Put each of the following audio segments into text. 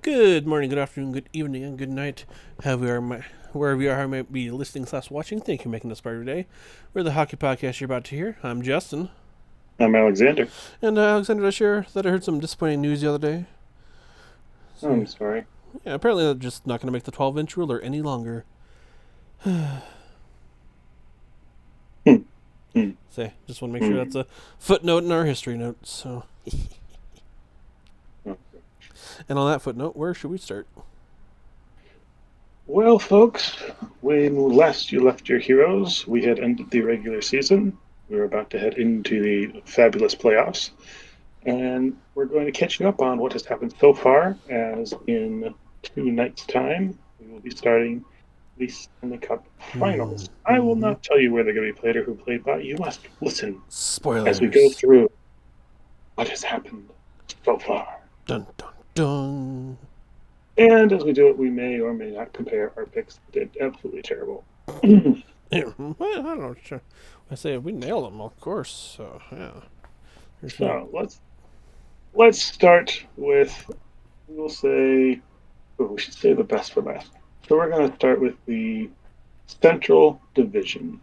Good morning, good afternoon, good evening, and good night. Wherever you are, might be listening/watching. Thank you for making this part of your day. We're the hockey podcast you're about to hear. I'm Justin, I'm Alexander. and Alexander, to share that I heard some disappointing news the other day. So, I'm sorry. yeah, apparently they're just not going to make the 12-inch ruler any longer. Hmm, hmm, Say, just want to make sure that's hmm. a footnote in our history notes. So, Okay. and on that footnote, where should we start? Well, folks, when last you left your heroes, we had ended the regular season. We were about to head into the fabulous playoffs, and we're going to catch you up on what has happened so far. As in 2 nights' time, we will be starting the Stanley Cup Finals. I will Mm-hmm. not tell you where they're going to be played or who played, but you must listen as we go Spoilers. through what has happened so far. Dun dun dun. And as we do it, we may or may not compare our picks. Did absolutely terrible. Yeah, well, I don't know. Sure. I say we nailed them, of course. So yeah, there's no. So let's start with, we'll say, oh, we should say the best for last. So we're going to start with the Central Division,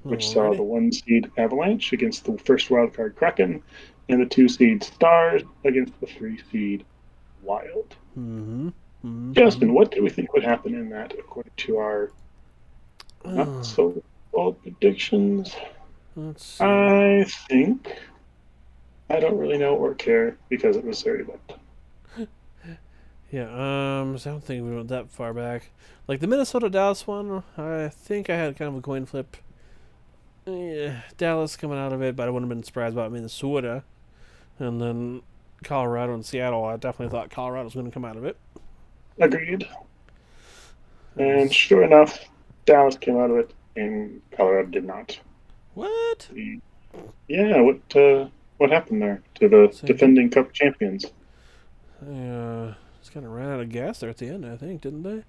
which saw Alrighty. the 1 seed Avalanche against the first wildcard Kraken, and the 2 seed Stars against the 3 seed Wild. Mm-hmm. Mm-hmm. Justin, what do we think would happen in that according to our not Uh, so bold predictions? let's see. I think I don't really know or care because it was very late. Yeah. So I don't think we went that far back. Like the Minnesota Dallas one, I think I had kind of a coin flip. Yeah, Dallas coming out of it, but I wouldn't have been surprised about Minnesota. And then Colorado and Seattle, I definitely thought Colorado was going to come out of it. Agreed. And As sure enough, Dallas came out of it, and Colorado did not. what? Yeah, what happened there to the So did defending Cup champions? just kind of ran out of gas there at the end, I think, didn't they?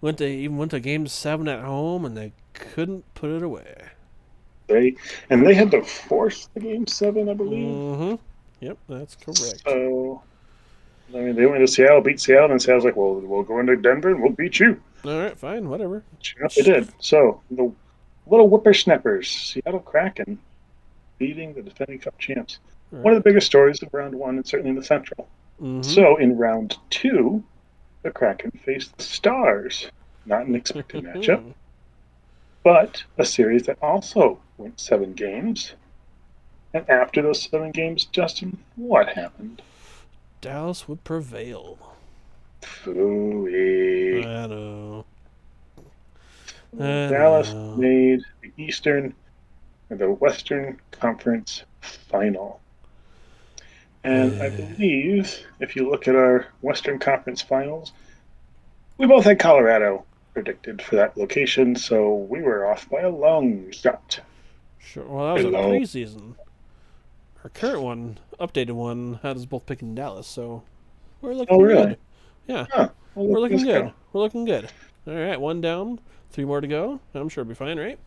Went to Game 7 at home, and they couldn't put it away. They had to force the game 7, I believe. Mm-hmm. Yep, that's correct. So I mean, they went to Seattle, beat Seattle, and Seattle's like, "Well, we'll go into Denver and we'll beat you." All right, fine, whatever. Sure enough, they did. So the little whippersnappers, Seattle Kraken, beating the defending Cup champs. All One of right. the biggest stories of round 1, and certainly in the Central. Mm-hmm. So in round 2, the Kraken faced the Stars. Not an expected matchup, but a series that also went 7 games. And after those 7 games, Justin, what happened? Dallas would prevail. Phooey. I know. I Dallas know. made the Western Conference final. And I believe if you look at our Western Conference finals, we both had Colorado predicted for that location, so we were off by a long shot. Sure. Well, that was a Hello. preseason. Our current one, updated one, had us both picking Dallas, so we're Oh, looking really? good. Yeah, Huh. Well, we're look at looking this good. go. We're looking good. All right, one down, three more to go. I'm sure it'll be fine, right?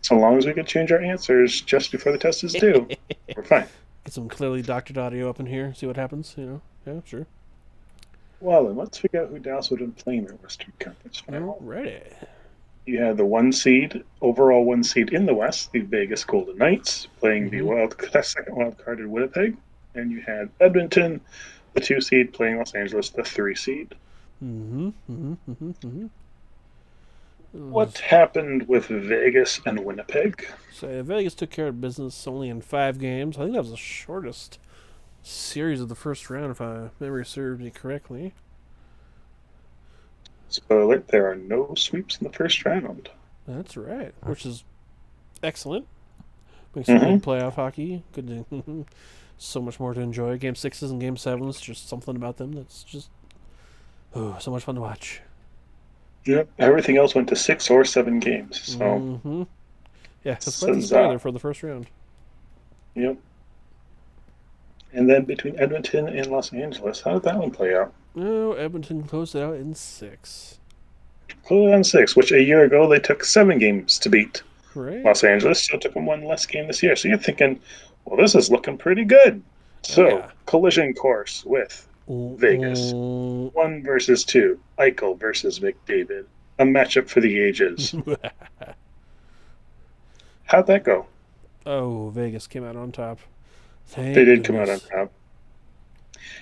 So long as we can change our answers just before the test is due, we're fine. Get some clearly doctored audio up in here, see what happens, you know? Yeah, sure. Well, then let's figure out who Dallas would have been playing their Western Conference final. Alrighty. You had the 1 seed in the West, the Vegas Golden Knights, playing the Mm-hmm. second wild card in Winnipeg, and you had Edmonton, the 2 seed, playing Los Angeles, the 3 seed. Mm-hmm. Mm-hmm. Mm-hmm. Mm-hmm. What happened with Vegas and Winnipeg? So Vegas took care of business only in 5 games. I think that was the shortest series of the first round, if I memory serves me correctly. Spoiler alert, there are no sweeps in the first round. That's right, which is excellent. Makes for good Mm-hmm. playoff hockey. Good, to, so much more to enjoy. Game sixes and game sevens, just something about them that's just so much fun to watch. Yep. Everything else went to 6 or 7 games. So, Mm-hmm. Yeah, that's quite the huzzah. spoiler for the first round. Yep. And then between Edmonton and Los Angeles, how did that one play out? Oh, Edmonton closed it out in 6. Clearly on 6, which a year ago they took 7 games to beat Right? Los Angeles, so it took them one less game this year. So you're thinking, well, this is looking pretty good. Oh So yeah. collision course with Vegas. 1 versus 2. Eichel versus McDavid. A matchup for the ages. How'd that go? Oh, Vegas came out on top. They Thank did come out on goodness. top.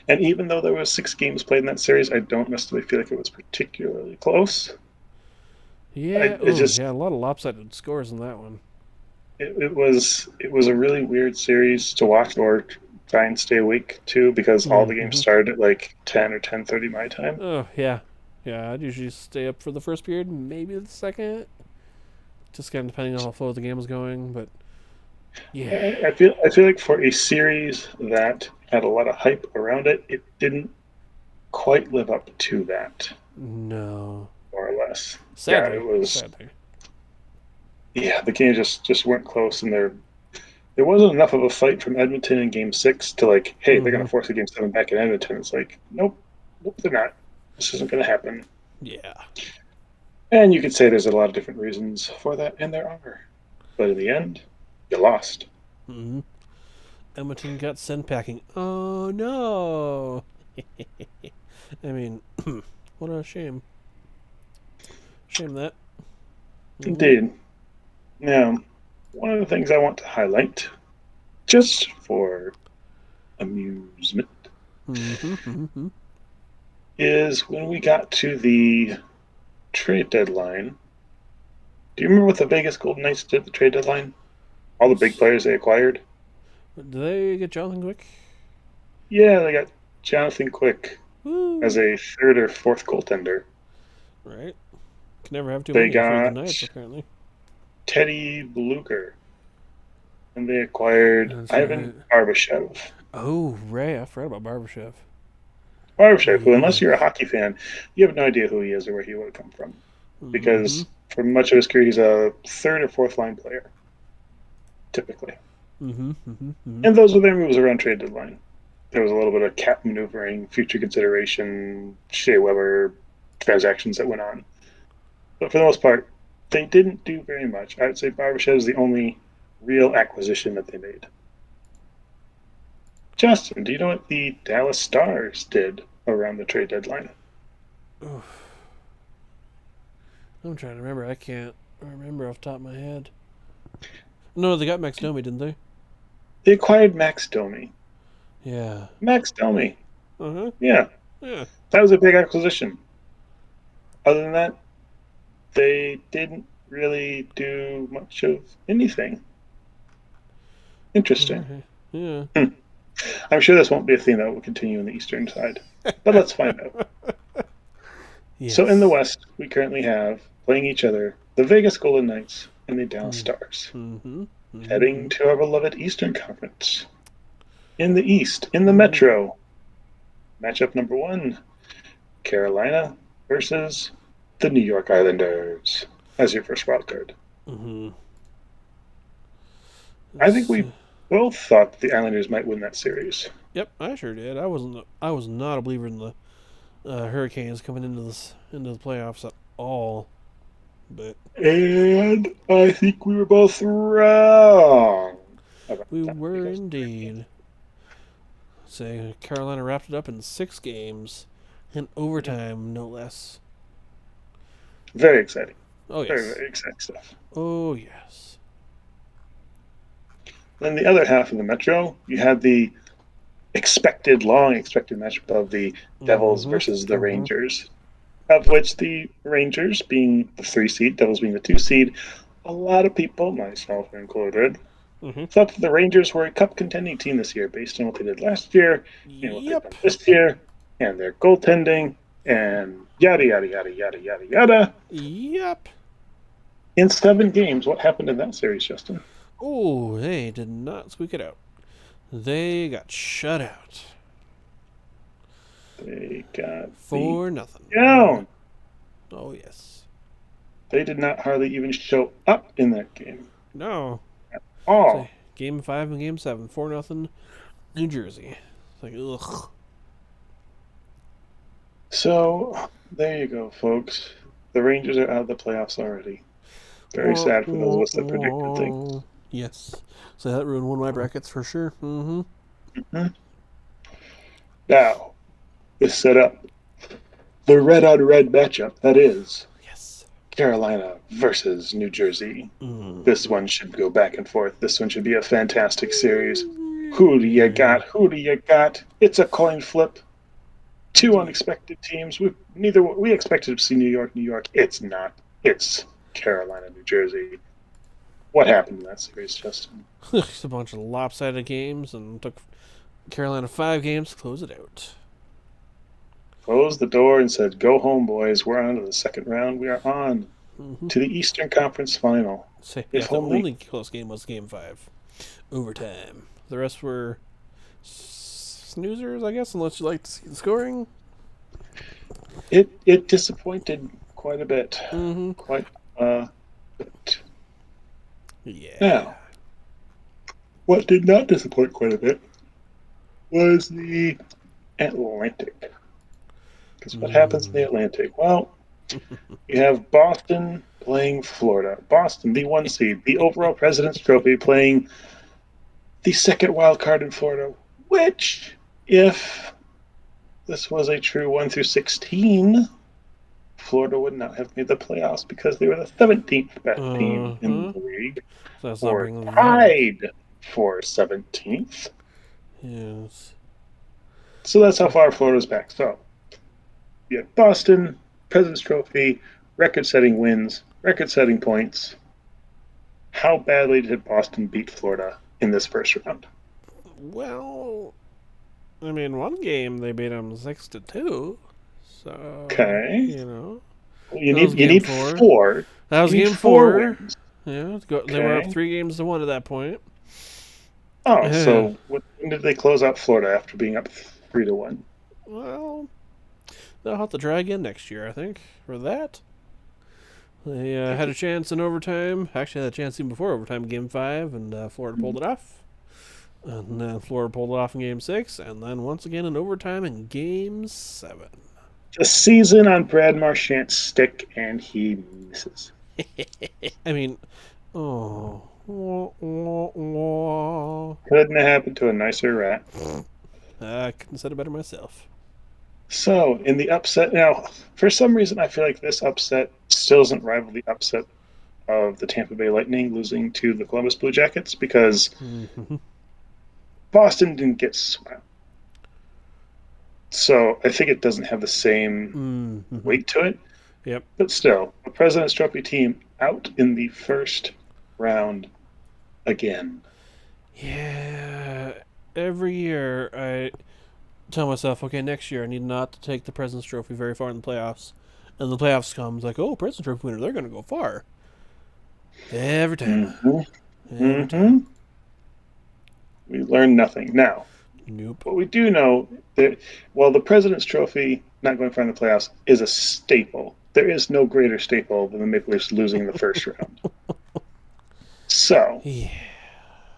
And even though there was 6 games played in that series, I don't necessarily feel like it was particularly close. Yeah. It Oh, just yeah. A lot of lopsided scores in that one. it was a really weird series to watch or try and stay awake to because all the games Mm-hmm. started at like 10 or 10:30 my time. Oh, yeah. Yeah, I'd usually stay up for the first period, maybe the second. Just kind of depending on how flow the game was going. But yeah. I feel like for a series that had a lot of hype around it, it didn't quite live up to that, No. more or less. Yeah, it Sadly. was. Sadly. Yeah, the games just weren't close, and there wasn't enough of a fight from Edmonton in Game 6 to like, hey, they're going Mm-hmm. to force a Game 7 back in Edmonton. It's like, nope, nope, they're not. This isn't going to happen. Yeah. And you could say there's a lot of different reasons for that, and there are. But in the end, you lost. Mm-hmm. Edmonton got sent packing. Oh, no. I mean, what a shame. Shame that. Mm-hmm. Indeed. Now, one of the things I want to highlight, just for amusement, Mm-hmm. Mm-hmm. is when we got to the trade deadline. Do you remember what the Vegas Golden Knights did at the trade deadline? All the big players they acquired? Did they get Jonathan Quick? Yeah, they got Jonathan Quick as Woo! a third or fourth goaltender. Right. Can never have too They many for the got Knights, apparently. Teddy Blucher, and they acquired That's right. Ivan Barbashev. Oh, Ray, I forgot about Barbashev. Barbashev, who, unless you're a Yes. hockey fan, you have no idea who he is or where he would have come from. Mm-hmm. Because for much of his career, he's a third or fourth line player, typically. Mm-hmm. Mm-hmm. Mm-hmm. And those were their moves around trade deadline. There was a little bit of cap maneuvering, future consideration, Shea Weber transactions that went on. But for the most part, they didn't do very much. I would say Barbashev is the only real acquisition that they made. Justin, do you know what the Dallas Stars did around the trade deadline? Oof. I'm trying to remember. I can't remember off the top of my head. No, they got Max Domi, didn't they? They acquired Max Domi. Yeah. Max Domi. Uh-huh. Yeah, Yeah. that was a big acquisition. Other than that, they didn't really do much of anything. Interesting. Okay. Yeah. Hmm. I'm sure this won't be a theme that will continue on the eastern side, but let's find out. So in the Yes. West, we currently have playing each other the Vegas Golden Knights and the Dallas Mm. Stars, Mm-hmm. Mm-hmm. heading to our beloved Eastern Conference. In the East, in the Mm-hmm. Metro, matchup number 1, Carolina versus the New York Islanders as your first wild card. Mm-hmm. I think It's, we both thought the Islanders might win that series. yep, I sure did. I was not a believer in the Hurricanes coming into the playoffs at all. But And I think we were both wrong about we that were because indeed. Saying Carolina wrapped it up in 6 games, in overtime, no less. very exciting. Oh Very, yes. very exciting stuff. Oh yes. Then the other half of the Metro, you had the long expected matchup of the Devils Mm-hmm. versus the Mm-hmm. Rangers, of which the Rangers being the 3 seed, Devils being the 2 seed, a lot of people, myself included, Mm-hmm. thought that the Rangers were a cup contending team this year based on what they did last year and what they've Yep. done this year and their goaltending and yada, yada, yada, yada, yada, yada. Yep. In 7 games, what happened in that series, Justin? Oh, they did not squeak it out. They got shut out. They got beat 4-0. down. Oh yes. They did not hardly even show up in that game. No. So, All. game 5 and game 7, 4-0. New Jersey. It's like ugh. So there you go, folks. The Rangers are out of the playoffs already. Very sad for those of us that predicted things. Yes. So that ruined one of my brackets for sure. Mm-hmm. Mhm. Now, is set up. The red on red matchup, that is Yes. Carolina versus New Jersey. Mm. This one should go back and forth. This one should be a fantastic series. Who do you got? Who do you got? It's a coin flip. Two unexpected teams. We expected to see New York, New York. It's not. It's Carolina, New Jersey. What happened in that series, Justin? Just a bunch of lopsided games, and took Carolina 5 games to close it out. Closed the door and said, "Go home, boys. We're on to the second round. We are on Mm-hmm. to the Eastern Conference Final." So, yeah, If the only only close game was Game 5. Overtime. The rest were snoozers, I guess, unless you like to see the scoring. it disappointed quite a bit. Mm-hmm. Quite a bit. Yeah. Now, what did not disappoint quite a bit was the Atlantic. Because what happens in the Atlantic? Well, you have Boston playing Florida. Boston, the 1 seed, the overall President's Trophy, playing the second wild card in Florida, which, if this was a true 1 through 16, Florida would not have made the playoffs because they were the 17th best team in Uh-huh. the league, So that's not or bringing them that up. tied for 17th. Yes. So that's how far Florida's back. So, yeah, Boston, President's Trophy, record-setting wins, record-setting points. How badly did Boston beat Florida in this first round? Well, I mean, one game they beat them 6-2. So, Okay. you know. You That was need game 4. four. That was You need game four 4. wins. Yeah, they were up Okay. 3-1 at that point. Oh, Yeah. so when did they close out Florida after being up 3-1? Well, they'll have to try again next year, I think, for that. They had a chance in overtime. Actually, had a chance even before overtime, Game 5, and Florida pulled it off. And then Florida pulled it off in Game 6, and then once again in overtime in Game 7. The season on Brad Marchand's stick, and he misses. I mean, oh. Couldn't have happened to a nicer rat. I couldn't have said it better myself. So, in the upset, now, for some reason, I feel like this upset still doesn't rival the upset of the Tampa Bay Lightning losing to the Columbus Blue Jackets because Mm-hmm. Boston didn't get swept. So, I think it doesn't have the same Mm-hmm. weight to it. Yep. But still, the President's Trophy team out in the first round again. Yeah. Every year I tell myself, okay, next year I need not to take the President's Trophy very far in the playoffs. And the playoffs comes like, oh, President's Trophy winner, they're going to go far. Every time. Every time. We learned nothing. Now, Nope. what we do know that while the President's Trophy not going far in the playoffs is a staple, there is no greater staple than the Maple Leafs losing in the first round. So, Yeah.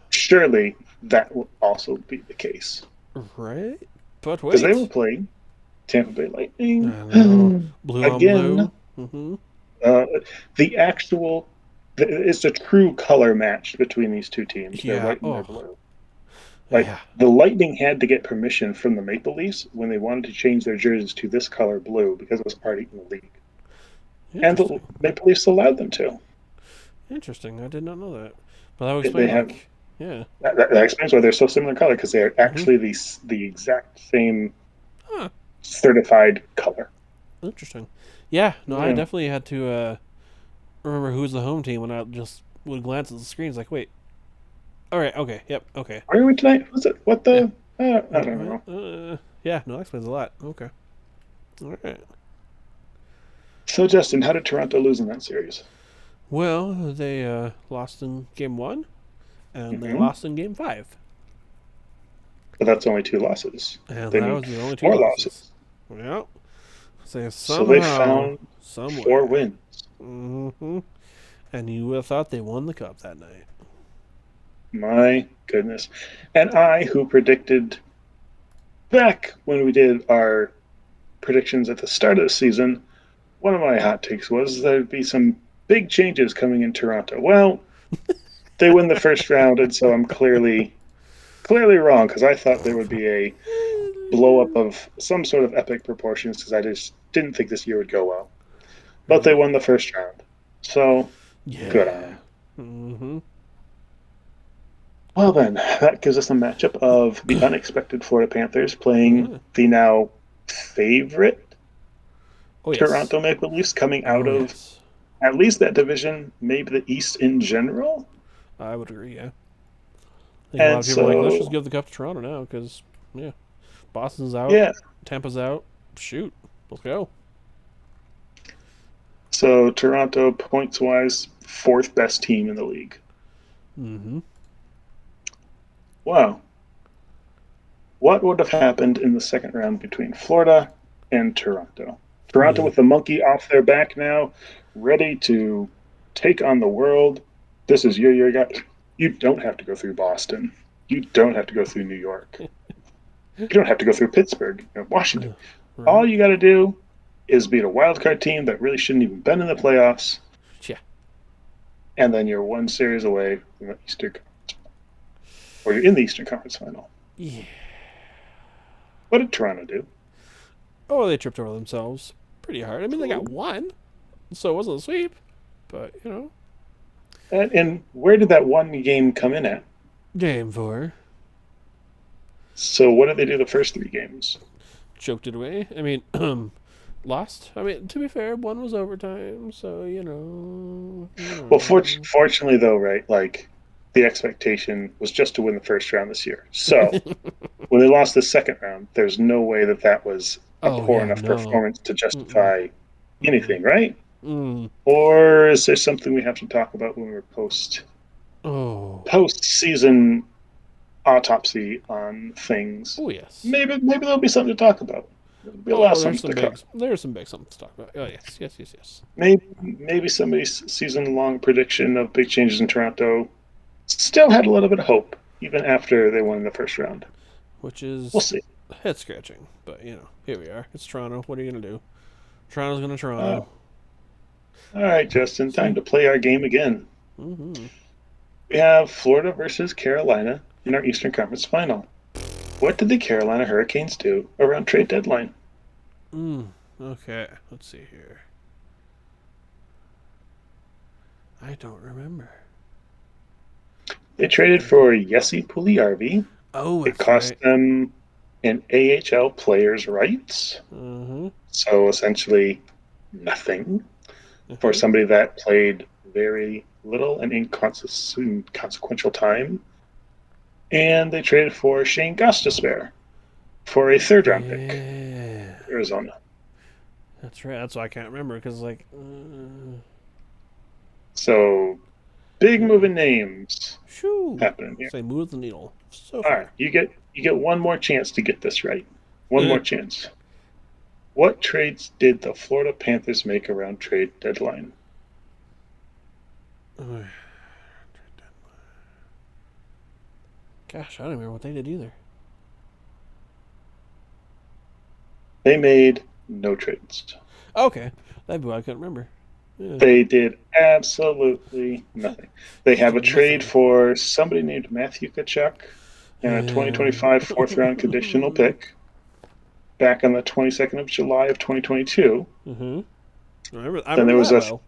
surely that will also be the case. Right? But Because they were wait. playing Tampa Bay Lightning. I know. Blue on Again, blue. Mm-hmm. the actual, it's a true color match between these two teams. They're Yeah. white and they're Oh. blue. Like, Yeah. the Lightning had to get permission from the Maple Leafs when they wanted to change their jerseys to this color blue because it was already in the league. And the Interesting. Maple Leafs allowed them to. Interesting. I did not know that. But that would They explain, have like, yeah. that explains why they're so similar color because they are actually the exact same Huh. certified color. Interesting. Yeah. No, I Yeah. definitely had to remember who was the home team when I just would glance at the screens like, wait. All right. Okay. Yep. Okay. Where are we tonight? Was it what the? I don't know. Yeah. No, that explains a lot. Okay. All right. So Justin, how did Toronto lose in that series? Well, they lost in Game 1, and they Mhm. lost in Game 5. But that's only 2 losses. And They that need was the only 2 4 losses. losses. Well, so So they somehow, found somewhere. 4 wins. Mm-hmm. And you would have thought they won the cup that night. My goodness. And I, who predicted back when we did our predictions at the start of the season, one of my hot takes was there'd be some big changes coming in Toronto. Well, they win the first round, and so I'm clearly wrong because I thought there would be a blow up of some sort of epic proportions because I just didn't think this year would go well. But they Right. won the first round. So good on Yeah. them. Mm-hmm. Well, then, that gives us a matchup of the unexpected Florida Panthers playing Uh-huh. the now favorite Oh yes. Toronto Maple Leafs coming out Oh of yes. at least that division, maybe the East in general. I would agree. Yeah. I think a lot And of people are like, let's just so, give the cup to Toronto now because, yeah, Boston's out, yeah, Tampa's out. Shoot, let's go. so Toronto, points wise, fourth best team in the league. Mm-hmm. Wow. What would have happened in the second round between Florida and Toronto? Toronto Yeah. with the monkey off their back now, ready to take on the world. This is your year, guys. You don't have to go through Boston. You don't have to go through New York. You don't have to go through Pittsburgh or Washington. All Right. you got to do is beat a wild card team that really shouldn't even been in the playoffs, Yeah. and then you're one series away from the Eastern Conference, or you're in the Eastern Conference final. Yeah. What did Toronto do? Oh, they tripped over themselves pretty hard. I mean, they got one, so it wasn't a sweep, but you know, And where did that one game come in at? game four So what did they do the first three games? choked it away. I mean, lost. I mean, to be fair, one was overtime, so you Well, know. fortunately, though, right? Like the expectation was just to win the first round this year. So when they lost the second round, there's no way that that was a Oh poor yeah, enough no. performance to Mm-mm. justify Mm-mm. anything, right? Mm. Or is there something we have to talk about when we're Oh. post season autopsy on things? Oh yes. Maybe there'll be something to talk about. There'll be a lot of Oh, there's something some to come. big. There's some big something to talk about. Oh yes, yes, yes, yes. Maybe somebody's season long prediction of big changes in Toronto still had a little bit of hope even after they won the first round. Which We'll is see. head scratching, but here we are. It's Toronto. What are you gonna do? Toronto's gonna Uh, Toronto. all right, Justin, time See. to play our game again. Mm-hmm. We have Florida versus Carolina in our Eastern Conference final. What did the Carolina Hurricanes do around trade deadline? Okay. Let's see here. I don't remember. They traded for Jesse Puljujärvi. Oh, It that's cost right. them an AHL player's rights, Uh-huh. so essentially nothing for Uh-huh. somebody that played very little and inconsequential time. And they traded for Shane Gostisbehere for a third round pick, Yeah. Arizona. That's right. That's why I can't remember because So big yeah. moving names Shoo. happening here. Say move the needle so All right, far. you get one more chance to get this right. One more chance. What trades did the Florida Panthers make around trade deadline? Gosh, I don't remember what they did either. They made no trades. Okay, that'd be why I couldn't remember. Yeah. They did absolutely nothing. They They have a did trade nothing. for somebody named Matthew Kachuk and a Yeah. 2025 fourth round conditional pick back on the 22nd of July of 2022. Mm-hmm. I Then remember there was that a well.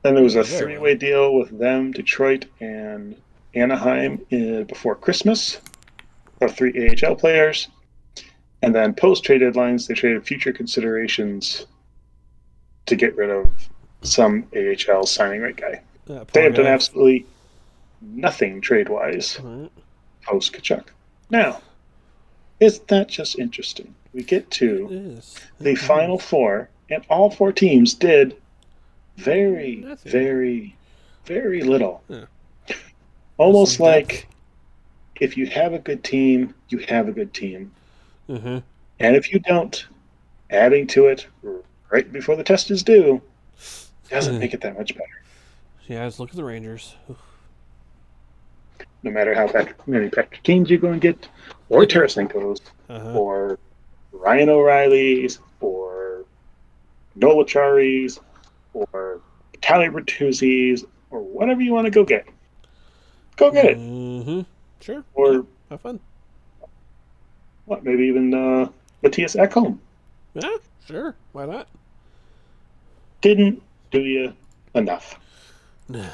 then I there was remember a that very well. three-way deal with them, Detroit, and Anaheim before Christmas of three AHL players. And then post trade deadlines, they traded future considerations to get rid of some AHL signing rate guy. That They poor have done guy. absolutely nothing trade wise Right. post Kachuk. Now, isn't that just interesting? We get It to is. It the final is. four, and all four teams did very, Nothing. very, very little. Yeah. Just some Almost depth. like if you have a good team, you have a good team. Mm-hmm. And if you don't, adding to it right before the test is due doesn't make it that much better. Yeah, let's look at the Rangers. No matter how many Patrick Kanes you're going to get, or Tarasenko's, Uh-huh. or Ryan O'Reilly's, or Nola Chari's, or Tyler Bertuzzi's, or whatever you want to go get. Go get it. Mm-hmm. Sure. Yeah. Or Have fun. what? Maybe even Matthias Ekholm Yeah, sure. Why not? didn't do you enough No.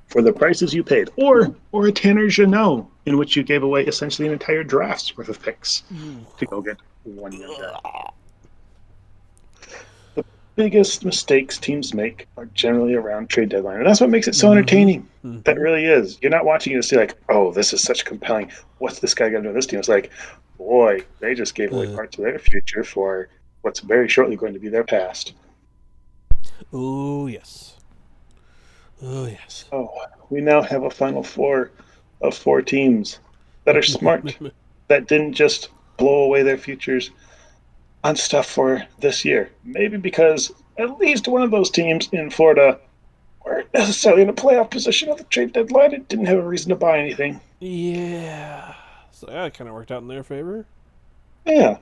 for the prices you paid, or a Tanner Jeannot, in which you gave away essentially an entire draft's worth of picks to go get one young guy. The biggest mistakes teams make are generally around trade deadline, and that's what makes it so Mm-hmm. entertaining. That Mm-hmm. really is. You're not watching it to see like, oh, this is such compelling. What's this guy going to do on this team? It's like, boy, they just gave away Uh, parts of their future for what's very shortly going to be their past. oh yes. Oh yes. So we now have a final four of four teams that are smart, that didn't just blow away their futures on stuff for this year. Maybe because at least one of those teams in Florida weren't necessarily in a playoff position at the trade deadline and didn't have a reason to buy anything. Yeah. So that kind of worked out in their favor. Yeah.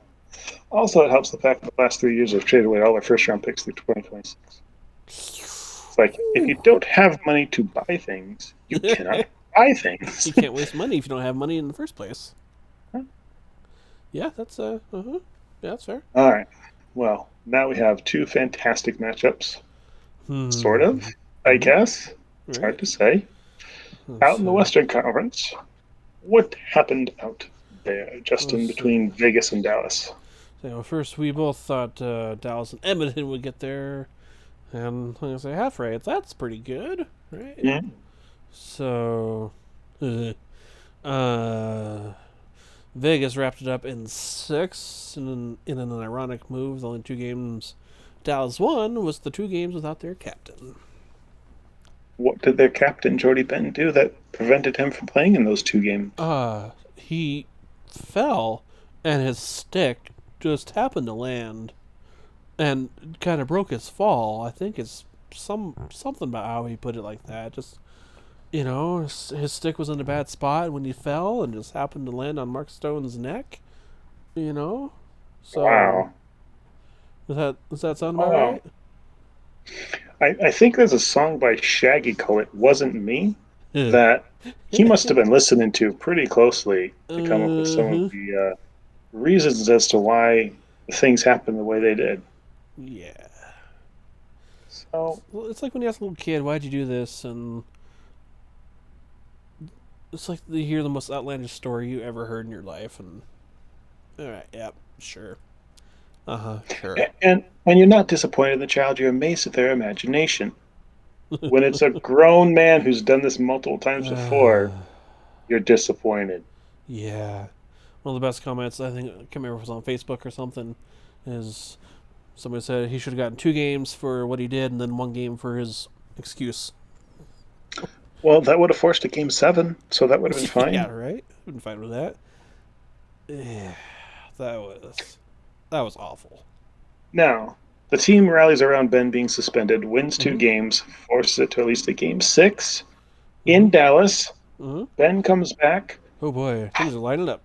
Also, it helps the fact that the last 3 years have traded away all their first round picks through 2026. It's like if you Whew. don't have money to buy things, you cannot buy things. You can't waste money if you don't have money in the first place. Yeah, that's yeah, that's fair. All right. Well, now we have two fantastic matchups. Sort of, Hmm. I Mm-hmm. guess. It's hard Right. to say. Out Let's in the Western Conference, what happened out there, just in let's see. between Vegas and Dallas? So first, we both thought Dallas and Edmonton would get there, and I'm gonna say half right. That's pretty good, right? Mm. So, uh, Vegas wrapped it up in six, in an ironic move. The only two games Dallas won was the two games without their captain. What did their captain, Jordy Benton, do that prevented him from playing in those two games? He fell, and his stick just happened to land and kind of broke his fall. I think it's something about how he put it like that. Just his stick was in a bad spot when he fell, and just happened to land on Mark Stone's neck. You know, so Wow. does that sound about Oh, right? I think there's a song by Shaggy called It Wasn't Me that he must have been listening to pretty closely to come up with some of Uh-huh. the reasons as to why things happened the way they did. Yeah. So, Well, it's like when you ask a little kid, "Why'd you do this?" and it's like you hear the most outlandish story you ever heard in your life, and all right, yep, sure, sure. and you're not disappointed in the child, you're amazed at their imagination. When it's a grown man who's done this multiple times before, uh, you're disappointed. yeah. One of the best comments I think I can't remember if it was on Facebook or something is somebody said he should have gotten two games for what he did and then one game for his excuse. Well, that would have forced a game seven, so that would have been Yeah, fine. right. Wouldn't fight with that. Yeah, that was that was awful. Now, the team rallies around Ben being suspended, wins two Mhm. games, forces it to at least a game six in Mhm. Dallas. Mhm. Ben comes back. Oh boy, things are lining up.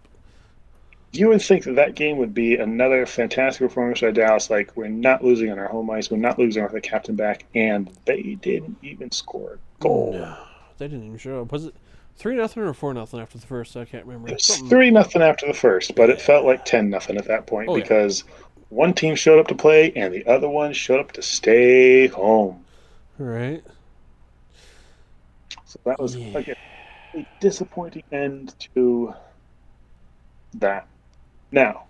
You would think that that game would be another fantastic performance by Dallas. Like, we're not losing on our home ice, we're not losing with the captain back, and they didn't even score a goal. No, they didn't even show up. Was it 3-0 or 4-0 after the first? I can't It remember. was Something. 3-0 after the first, but it felt Yeah. like 10-0 at that point Oh yeah. because one team showed up to play and the other one showed up to stay home. Right. So that was, Yeah. again, a disappointing end to that. Now,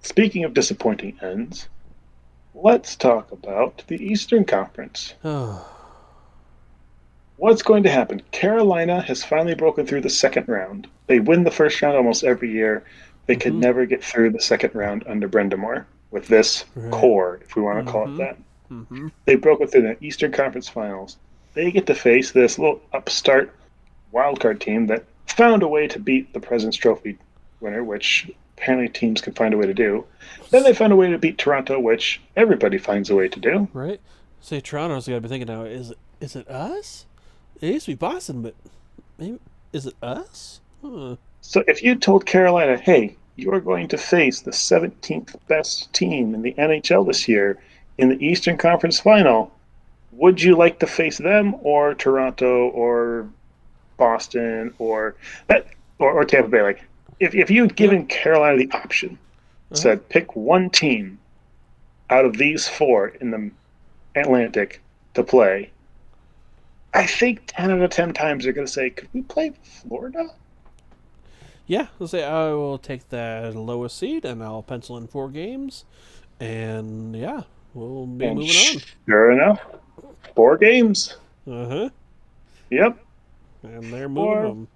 speaking of disappointing ends, let's talk about the Eastern Conference. Oh. What's going to happen? Carolina has finally broken through the second round. They win the first round almost every year. They could Mhm. never get through the second round under Brendamore with this Right. core, if we want to call it Mhm. that. Mhm. They broke it through the Eastern Conference Finals. They get to face this little upstart wildcard team that found a way to beat the President's Trophy winner, which apparently teams can find a way to do. Then they found a way to beat Toronto, which everybody finds a way to do. Right. Say Toronto's got to be thinking now. Is it us? It used to be Boston, but maybe is it us? Huh. So if you told Carolina, hey, you are going to face the 17th best team in the NHL this year in the Eastern Conference Final, would you like to face them or Toronto or Boston or that or Tampa Bay? Like if you'd Yep. given Carolina the option, Uh-huh. said, pick one team out of these four in the Atlantic to play, I think 10 out of 10 times they're going to say, could we play Florida? Yeah, let's say I will take the lowest seed and I'll pencil in 4 games, and yeah, we'll be And moving on. sure enough, 4 games. Uh huh. Yep, And they're moving four home.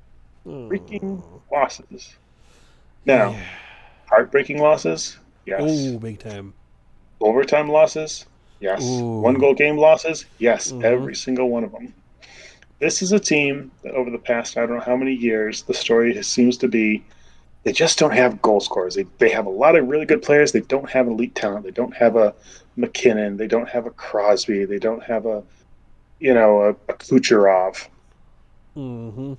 freaking Oh, losses. Now, yeah. heartbreaking losses? Yes. Oh, big time. Overtime losses? Yes. One Ooh. goal game losses? Yes. Mm-hmm. Every single one of them. This is a team that over the past, I don't know how many years, the story seems to be they just don't have goal scorers. They have a lot of really good players. They don't have elite talent. They don't have a McKinnon. They don't have a Crosby. They don't have a Kucherov. Mm-hmm.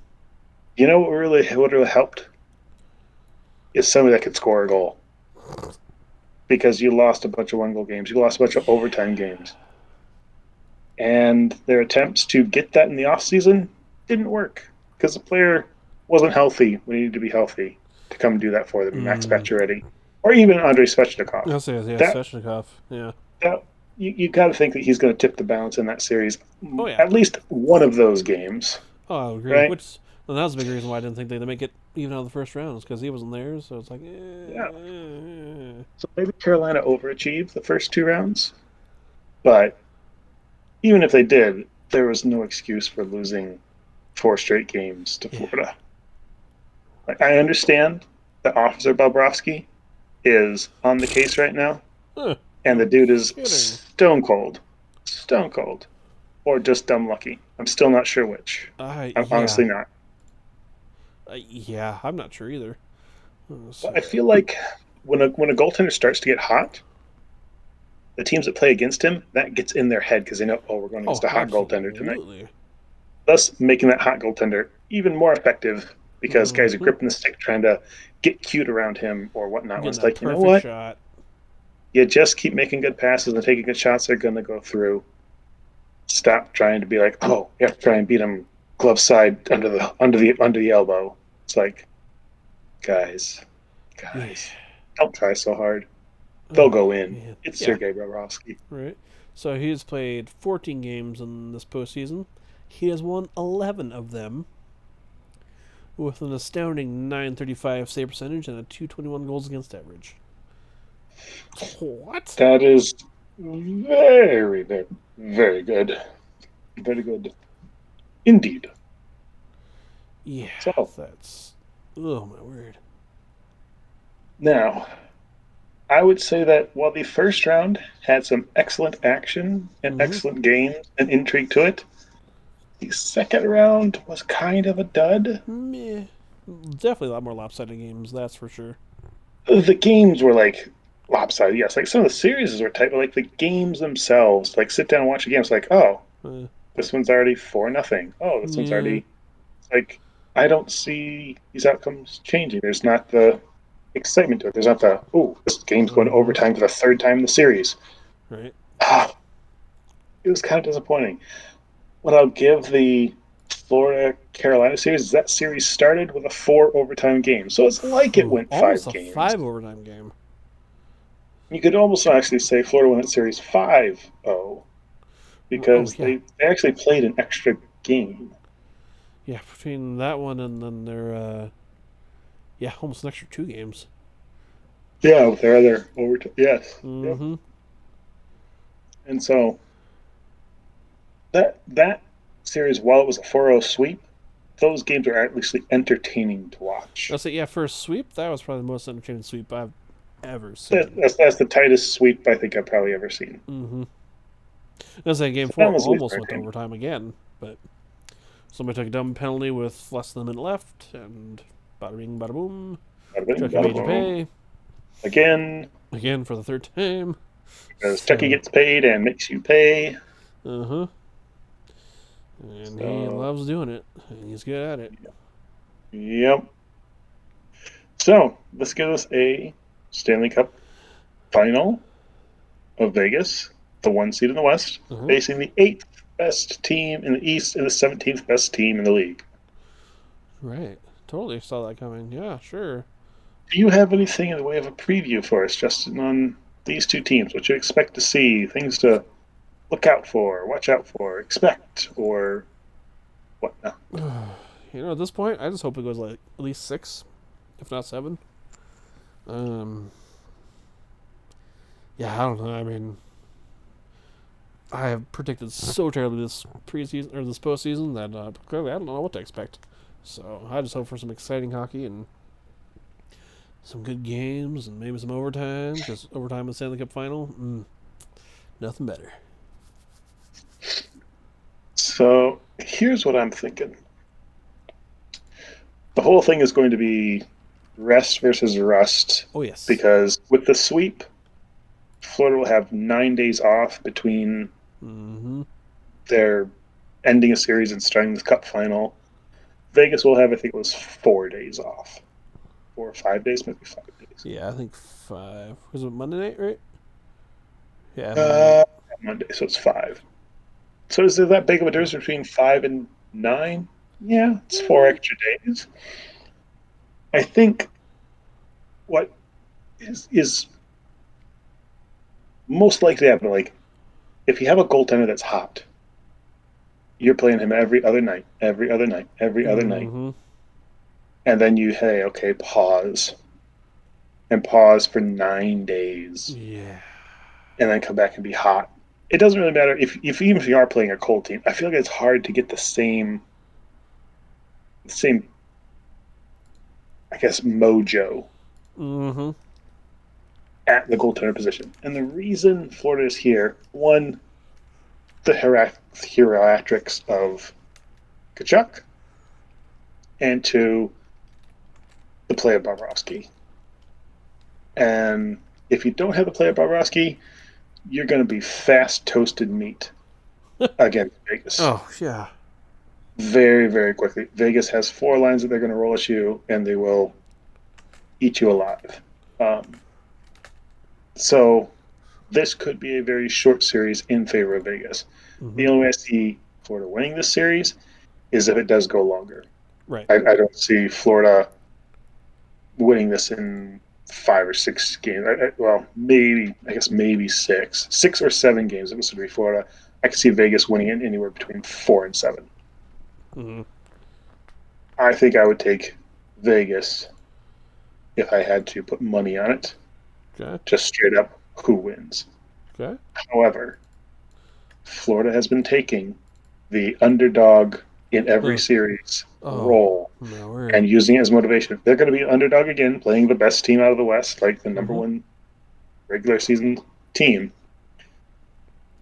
You know what really helped is somebody that could score a goal because you lost a bunch of one goal games. You lost a bunch of overtime games. And their attempts to get that in the offseason didn't work because the player wasn't healthy when he needed to be healthy to come do that for them. Max Mm. Pacioretty or even Andrei Svechnikov. I'll say yeah, That, Svechnikov. Yeah. that you got to think that he's going to tip the balance in that series, Oh yeah. at least one of those games, Oh, I agree. right? Which well, that was a big reason why I didn't think they'd make it even out of the first rounds because he wasn't there. So it's like, Yeah. So maybe Carolina overachieved the first 2 rounds, but even if they did, there was no excuse for losing 4 straight games to yeah. Florida. Like, I understand that Officer Bobrovsky is on the case right now, Huh, and the no dude is kidding. stone cold, or just dumb lucky. I'm still not sure which. I'm Yeah. honestly not. Yeah. I'm not sure either. Let's But see. I feel like when a goaltender starts to get hot, the teams that play against him that gets in their head because they know, oh, we're going against Oh, a hot goaltender tonight. absolutely. Thus, making that hot goaltender even more effective because guys are Mm-hmm. gripping the stick trying to get cute around him or whatnot. When Getting it's that like, you know perfect what? shot. You just keep making good passes and taking good shots. They're going to go through. Stop trying to be like, oh, you have to try and beat him glove side under the elbow. It's like, guys, Yeah. guys, don't try so hard. They'll Oh go in. man. It's Yeah. Sergei Bobrovsky. Right. So he's played 14 games in this postseason. He has won 11 of them with an astounding 935 save percentage and a 221 goals against average. What? That is very, very, very good. Very good indeed. Yeah, So that's. Oh my word. now, I would say that while the first round had some excellent action and Mm-hmm. excellent games and intrigue to it, the second round was kind of a dud. Meh. Definitely a lot more lopsided games, that's for sure. The games were like lopsided. Yes, like some of the series were tight, but like the games themselves, like sit down and watch a game. It's like, oh, Uh, this one's already 4-0. Oh, this one's yeah. already like I don't see these outcomes changing. There's not the excitement to it. There's not the this game's going to Mm-hmm. overtime for the third time in the series. Right. Ah, it was kind of disappointing. What I'll give the Florida Carolina series is that series started with a 4 overtime game, so it's like it Whew, went almost five a games. 5 overtime game. You could almost actually say Florida won that series 5-0 Oh because yeah, they actually played an extra game. yeah. Between that one and then their yeah, almost an extra 2 games. Yeah, with their other overtime. Yes. Yep. Mm-hmm. And so that series, while it was a 4-0 sweep, those games are at least entertaining to watch. I'll say yeah. For a sweep, that was probably the most entertaining sweep I've ever That, seen. that's the tightest sweep I think I've probably ever seen. Mm-hmm. I'll say game So that four was at least almost went to entertaining. overtime again, but somebody took a dumb penalty with less than a minute left, and bada bing, bada boom. Bada bing, Chucky bada made you boom. pay Again, again for the third time. because Chucky So, gets paid and makes you pay. uh huh. And he So, loves doing it. And he's good at it. yep. So, this gives us a Stanley Cup final of Vegas, the 1 seed in the West, Uh huh. facing the eighth best team in the East and the 17th best team in the league. Right. Totally saw that coming. Yeah, sure. do you have anything in the way of a preview for us, Justin, on these two teams? What you expect to see, things to look out for, watch out for, expect, or whatnot? At this point, I just hope it goes like at least 6, if not 7. Um, yeah, I don't know. I mean, I have predicted so terribly this preseason or this postseason that clearly I don't know what to expect. So I just hope for some exciting hockey and some good games and maybe some overtime, because overtime in the Stanley Cup final, nothing better. So here's what I'm thinking. The whole thing is going to be rest versus rust Oh yes. because with the sweep, Florida will have 9 days off between Mm-hmm. their ending a series and starting the cup final. Vegas will have, I think it was 4 days off. 4 or 5 days, maybe 5 days. Yeah, I think 5. Was it Monday night, right? Yeah, Monday night. Uh, Monday, so it's 5. So is there that big of a difference between 5 and 9? Yeah, it's 4 extra days. I think what is most likely to happen, like if you have a goaltender that's hot, you're playing him every other night, every other night, every other night, Mm-hmm. and then you hey, okay, pause and pause for 9 days, Yeah. and then come back and be hot. It doesn't really matter if even if you are playing a cold team. I feel like it's hard to get the same, I guess, mojo Mm-hmm. at the goaltender position. And the reason Florida is here, one, the hierarchics of Kachuk, and two, the play of Bobrovsky. And if you don't have the play of Bobrovsky, you're going to be fast toasted meat against Vegas. Oh yeah. Very, very quickly. Vegas has 4 lines that they're going to roll at you, and they will eat you alive. Um, so this could be a very short series in favor of Vegas. Mm-hmm. The only way I see Florida winning this series is if it does go longer. Right. I don't see Florida winning this in 5 or 6 games. Well, maybe I guess maybe 6 or 7 games. If this would be Florida, I could see Vegas winning it anywhere between 4 and 7. Mm-hmm. I think I would take Vegas if I had to put money on it, Okay. just straight up who wins. Okay. However, Florida has been taking the underdog in every Huh. series Oh role no, we're and using it as motivation. They're going to be an underdog again, playing the best team out of the West, like the number mm-hmm. one regular season team.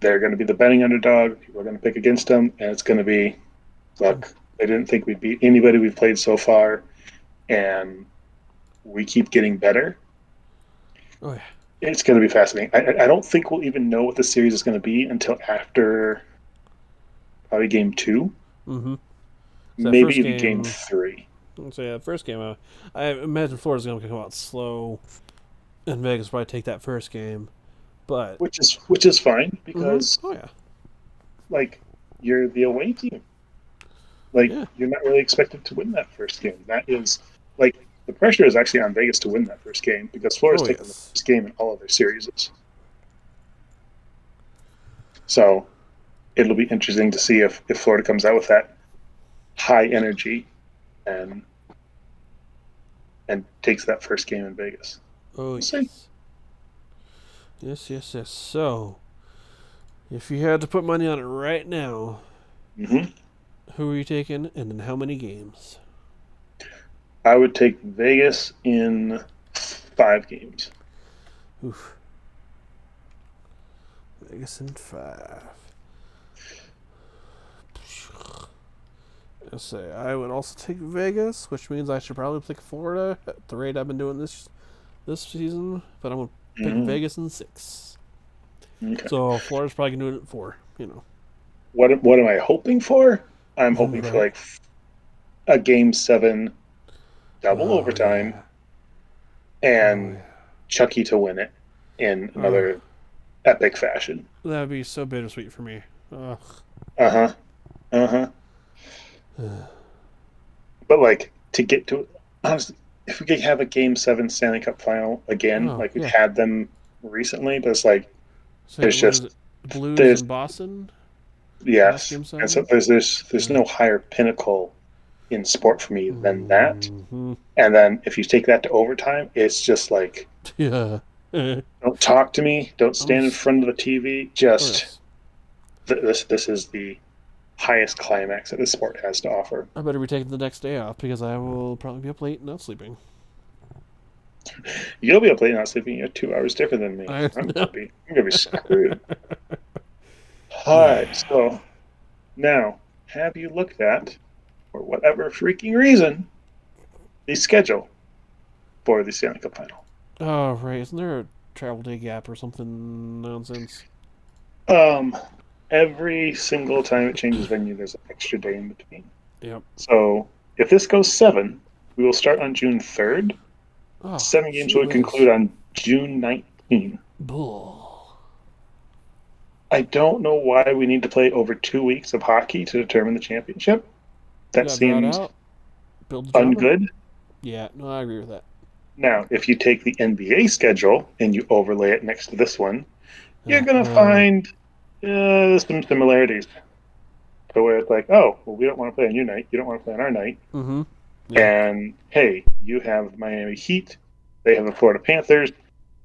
They're going to be the betting underdog. People are going to pick against them, and it's going to be, look, they didn't think we'd beat anybody we've played so far, and we keep getting better. Oh yeah. It's going to be fascinating. I don't think we'll even know what the series is going to be until after probably game 2, Mm-hmm. So that maybe first even game game. 3, So yeah, first game. I imagine Florida's gonna come out slow, and Vegas will probably take that first game. But which is fine because oh yeah, like you're the away team. Like yeah. you're not really expected to win that first game. That is like the pressure is actually on Vegas to win that first game because Florida's Oh taken the yes. first game in all of their series. So it'll be interesting to see if Florida comes out with that high energy and and takes that first game in Vegas. Oh We'll see. yes. Yes, yes, yes. So, if you had to put money on it right now, hmm who are you taking, and in how many games? I would take Vegas in 5 games. Oof. Vegas in 5. I say I would also take Vegas, which means I should probably pick Florida at the rate I've been doing this season. But I'm gonna pick hmm Vegas in 6. Okay. So Florida's probably gonna do it at 4. What am I hoping for? I'm hoping for Right. like a game 7 double Oh overtime yeah. Oh and yeah. Chucky to win it in Oh, another epic fashion. that would be so bittersweet for me. Ugh. Uh huh. Uh huh. But like to get to honestly, if we could have a Game 7 Stanley Cup final again, Oh like we've yeah. had them recently, but it's like So there's what is it? just Blues there's in Boston. Last yes, game and so 7. there's Yeah. no higher pinnacle in sport for me than that. Hmm. And then if you take that to overtime, it's just like Yeah. don't talk to me, don't I'm stand in just. front of the TV. Oh Just yes. this is the highest climax that the sport has to offer. I better be taking the next day off because I will probably be up late and not sleeping. You'll be up late not sleeping. You're 2 hours different than me. I know. I'm gonna be screwed. All right, Yeah. so now have you looked at, for whatever freaking reason, the schedule for the Stanley Cup final? Oh right. Isn't there a travel day gap or something nonsense? Um, every single time it changes venue, there's an extra day in between. Yep. So if this goes 7, we will start on June 3rd. Oh, 7 games gee will conclude whiz. on June 19th. Bull. I don't know why we need to play over 2 weeks of hockey to determine the championship. That Gotta draw it seems out. Build the drama. ungood. Yeah. No, I agree with that. Now, if you take the NBA schedule and you overlay it next to this one, you're going to Uh-huh. find some similarities to where it's like, oh, well, we don't want to play on your night. You don't want to play on our night. Mm-hmm. Yeah. And hey, you have Miami Heat. They have the Florida Panthers.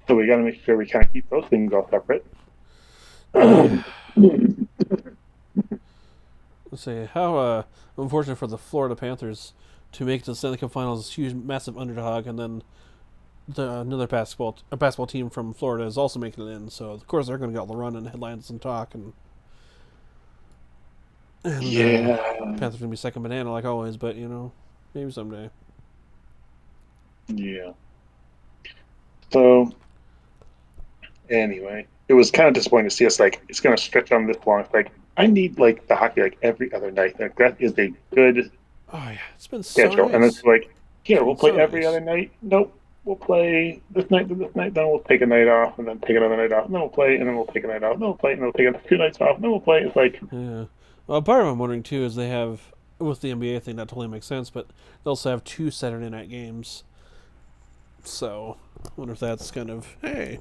So we got to make sure we kind of keep those things all separate. Yeah. Let's see how unfortunate for the Florida Panthers to make the Stanley Cup Finals, huge, massive underdog, and then another basketball team from Florida is also making it in. So of course they're going to get all the run and headlines and talk, and Yeah. Panthers going to be second banana like always. But maybe someday. Yeah. So anyway, it was kind of disappointing to see us like it's going to stretch on this long. It's like I need like the hockey like every other night. Like that is a good Oh yeah, it's been so schedule. And it's nice. like It's here been we'll play so every nice. other night. Nope, we'll play this night to this night. Then we'll take a night off, and then take another night off. And then we'll play, and then we'll take a night off. And then we'll play, and then we'll take 2 nights off. And then we'll play. It's like Yeah. Well, part of what I'm wondering too is they have with the NBA thing that totally makes sense, but they also have two Saturday night games. So I wonder if that's kind of hey,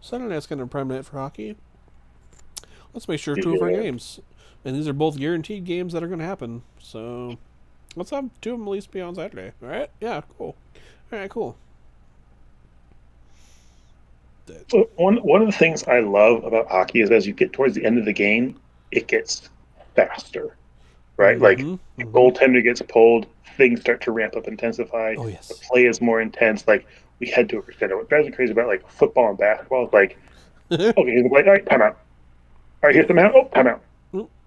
Saturday night's kind of a prime night for hockey. Let's make sure two of our yeah, games, and these are both guaranteed games that are going to happen. So let's have two of them at least be on Saturday. All right? Yeah, cool. All right, cool. so one of the things I love about hockey is as you get towards the end of the game, it gets faster, right? Like Mm-hmm. the Mm-hmm. goaltender gets pulled, things start to ramp up, intensify. Oh The yes. play is more intense. Like we head to a crescendo. What drives me crazy about like football and basketball is like, okay, here's the play. All right, timeout. All right, here's the man. Oh, timeout.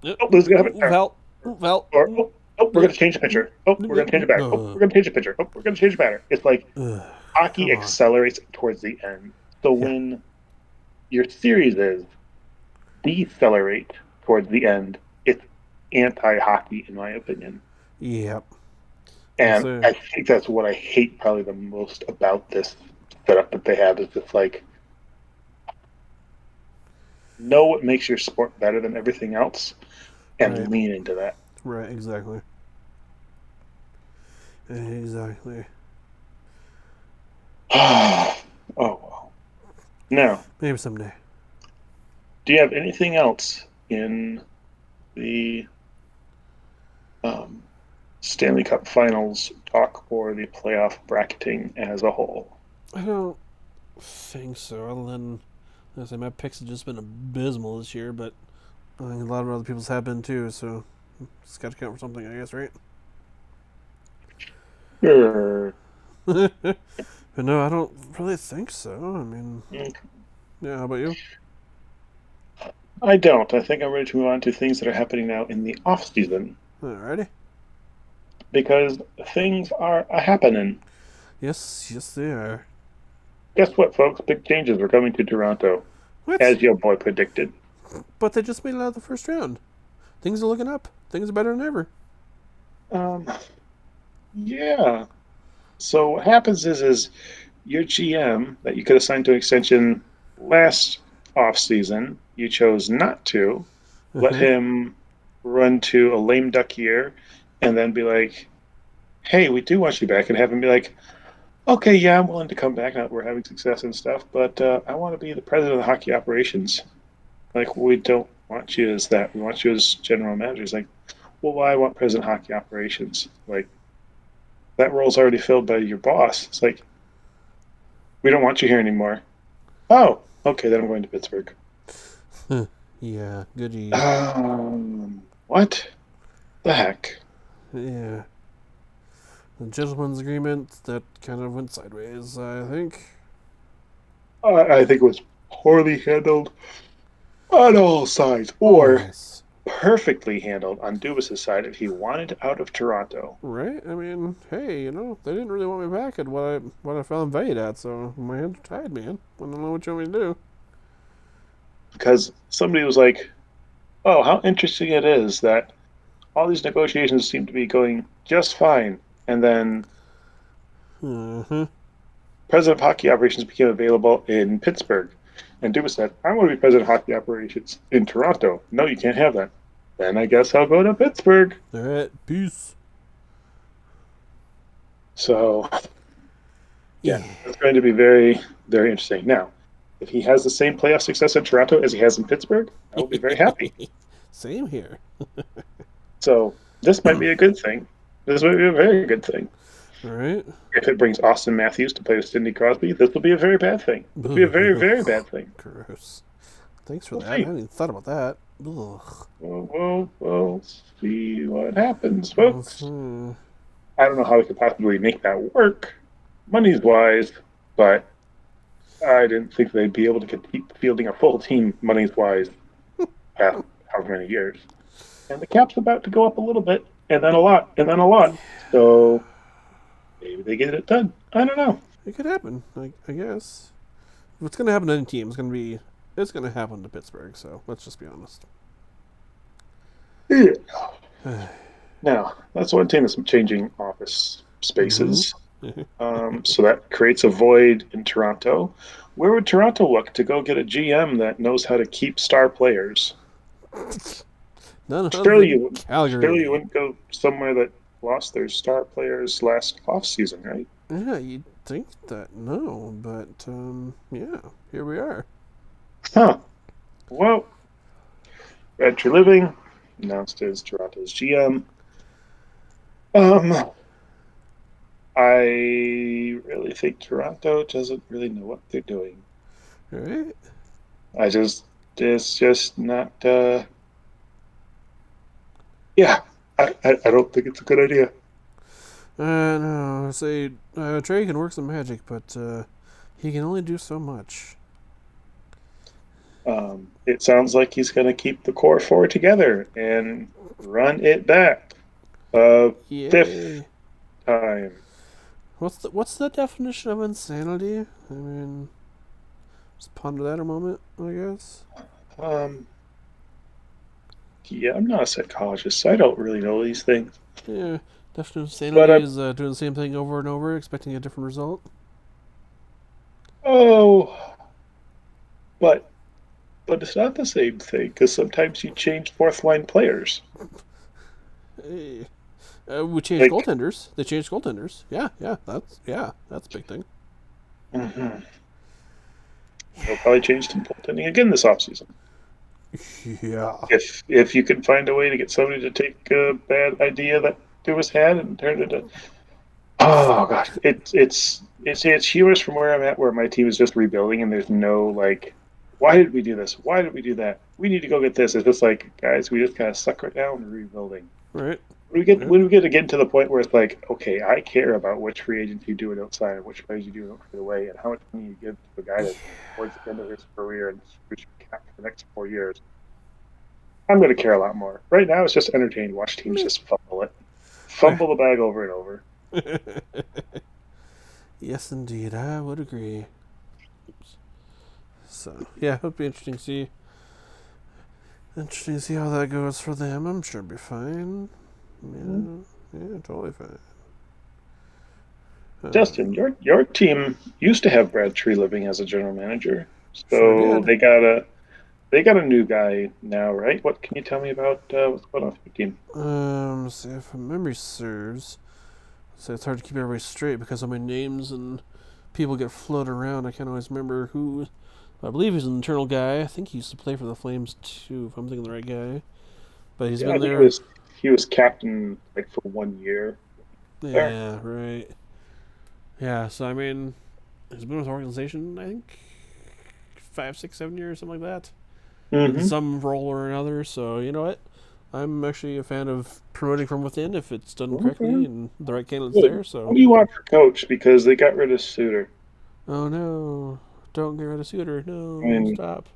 Yep. Oh, this is gonna happen. Val. Val. Or we're gonna change the pitcher. Oh, we're gonna change it back. Oh, we're gonna change the pitcher. Oh, we're gonna change the batter. It's like hockey Come on. accelerates towards the end. So Yeah. when your series is decelerate towards the end, it's anti-hockey in my opinion. Yep. And So I think that's what I hate probably the most about this setup that they have is just like know what makes your sport better than everything else and right. lean into that. Right. Exactly. Exactly. Oh well. Now, Maybe someday. do you have anything else in the um, Stanley Cup Finals talk or the playoff bracketing as a whole? I don't think so. Other than I say, my picks have just been abysmal this year, but I think a lot of other people's have been too. So it's got to count for something, I guess, right? Sure. But no, I don't really think so. I mean, yeah. How about you? I don't. I think I'm ready to move on to things that are happening now in the off season Alrighty. because things are happening. Yes, yes, they are. Guess what, folks? Big changes are coming to Toronto, What? as your boy predicted. But they just made it out of the first round. Things are looking up. Things are better than ever. Um, yeah. So what happens is your GM that you could assign to an extension last off season, you chose not to Uh let huh. him run to a lame duck year, and then be like, "Hey, we do want you back," and have him be like, Okay, yeah, I'm willing to come back now that we're having success and stuff, but I want to be the president of the hockey operations. Like, we don't want you as that. We want you as general manager. It's like, well, why I want president of hockey operations? Like, that role's already filled by your boss. It's like, we don't want you here anymore. Oh, okay, then I'm going to Pittsburgh. Yeah, goody. What the heck? Yeah. The gentleman's agreement that kind of went sideways, I think. I think it was poorly handled on all sides, Oh, or yes. perfectly handled on Dubas's side if he wanted out of Toronto. Right? I mean, hey, they didn't really want me back at what I found valued at, so my hands are tied, man. I don't know what you want me to do. Because somebody was like, oh, how interesting it is that all these negotiations seem to be going just fine. And then Uh-huh. President of Hockey Operations became available in Pittsburgh. And Dubas said, I want to be President of Hockey Operations in Toronto. No, you can't have that. Then I guess I'll go to Pittsburgh. Alright, peace. So, yeah, Yeah. it's going to be very, very interesting. Now, if he has the same playoff success in Toronto as he has in Pittsburgh, I will be very happy. Same here. So, this might be a good thing. This might be a very good thing. Alright? If it brings Austin Matthews to play with Sidney Crosby, this will be a very bad thing. This will be a very, very bad thing. Gross. Thanks for We'll that. I see. hadn't even thought about that. Ugh. We'll see what happens, We'll folks. see. I don't know how we could possibly make that work, money's wise, but I didn't think they'd be able to keep fielding a full team, money's wise, past however many years. And the cap's about to go up a little bit, and then a lot, and then a lot. So maybe they get it done. I don't know. It could happen, I guess. If it's gonna happen to any team, it's gonna happen to Pittsburgh, so let's just be honest. Yeah. Now, that's one thing that's changing office Mm-hmm. spaces. So that creates a void in Toronto. Where would Toronto look to go get a GM that knows how to keep star players? None other Surely than you, surely you Calgary. wouldn't go somewhere that lost their star players last off season, right? Yeah, you'd think that no, but yeah, here we are. Huh. Well, Brad Treliving announced as Toronto's GM. Um, I really think Toronto doesn't really know what they're doing. All right. I just, it's just not. Yeah, I don't think it's a good idea. No, say Trey can work some magic, but he can only do so much. It sounds like he's going to keep the core four together and run it back a fifth Yay! time. What's the definition of insanity? I mean, just ponder that a moment, I guess. Um, yeah, I'm not a psychologist, so I don't really know these things. Yeah, definition of But insanity is doing the same thing over and over, expecting a different result. oh, but it's not the same thing because sometimes you change fourth line players. Hey, we changed Like, goaltenders. They changed goaltenders. Yeah, that's a big thing. mhm. They'll probably change some goaltending again this offseason. Yeah. If you can find a way to get somebody to take a bad idea that Dubas had and turn it into, oh gosh, it's humorous from where I'm at, where my team is just rebuilding and there's no like, why did we do this? Why did we do that? We need to go get this. It's just like, guys, we just kind of suck right now and we're rebuilding. Right. Right. When we get to get to the point where it's like, okay, I care about which free agents you do and outside and which players you do and don't trade away and how much money you give to a guy that's towards the end of his career and which cap for the next 4 years. I'm going to care a lot more. Right now, it's just entertaining. Watch teams Meh. just fumble it, Right. fumble the bag over and over. Yes, indeed, I would agree. So yeah, it'll be interesting to see how that goes for them. I'm sure it'll be fine. Yeah, totally fine. Justin, your team used to have Brad Tree living as a general manager, Sure so did. they got a new guy now, right? What can you tell me about what's going on with your team? See if memory serves. So it's hard to keep everybody straight because of my names and people get floated around. I can't always remember who. I believe he's an internal guy. I think he used to play for the Flames too, if I'm thinking the right guy. But he's Yeah, I been think there. he was captain like for 1 year there. Yeah, right. Yeah, so I mean, he's been with the organization, I think, 5, 6, 7 years, something like that, in Mm-hmm. some role or another. So you know what? I'm actually a fan of promoting from within if it's done correctly Okay. and the right candidates Good. there. What So, do you want for coach? Because they got rid of Suter. oh no, don't get rid of Suter. I No, mean, stop.